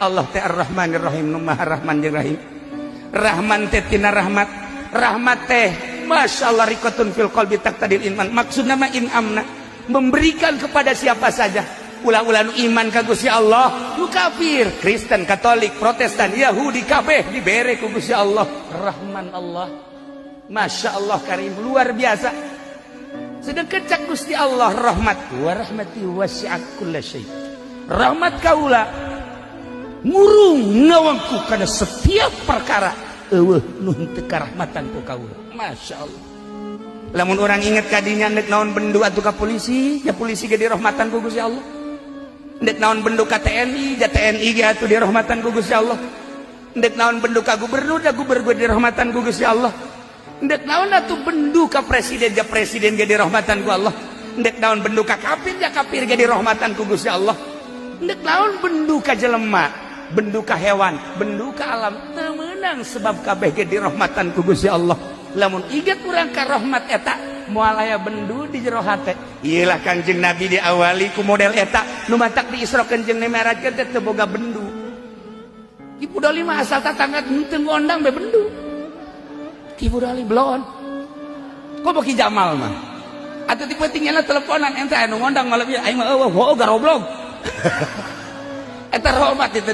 Allah teh Ar-Rahmanir Rahim, nu Maha Rahman jeung Rahim. Rahman teh tina rahmat, rahmat teh masyaallah riqatun fil qalbi taqtadil iman. Maksudna mah in'amna, memberikan kepada siapa saja. Ulah-ulah nu iman ka Gusti Allah, nu kafir, Kristen, Katolik, Protestan, Yahudi kabeh dibere ku Gusti Allah. Rahman Allah, masya Allah karim, luar biasa. Sedangkan cak Gusti Allah rahmat, wa rahmati wasi'at kulla syai'. Rahmat kaula ngurung ngawangku kana setiap perkara eueuh nuhun teu karahmatan ku kaula. Masya Allah. Lamun orang inget kadinya nek naon bendu atuh ka polisi, ya polisi ge dirahmatan ku Gusti Allah. Nek naon bendu ka TNI, ya TNI ge atuh dirahmatan ku Gusti Allah. Nek naon bendu ka gubernur, ya gubernur dirahmatan ku Gusti Allah. Nek naon atuh bendu ka presiden, ya presiden ge dirahmatan ku Allah. Nek naon bendu ka kafir, ya kafir ge dirahmatan ku Gusti Allah. Nek naon bendu ka jelema, bendu ka hewan, bendu ka alam, teu meunang sebab kabeh ge dirahmatan ku Gusti Allah. Lamun inget urang ka rahmat eta, moal aya bendu di jero hate. Ieu lah Kangjeng Nabi diawali ku model eta, nu matak diisrokeun jeung nimeratkeun teh teu boga bendu. Ibu Dali mah asal tatangga teu ngondang be bendu. Ibu Dali belon. Kok beki Jamal mah? Atuh tipe tinggalna teleponan ente anu ngondang malam ieu aing mah eueuh goblok. Eta hormat itu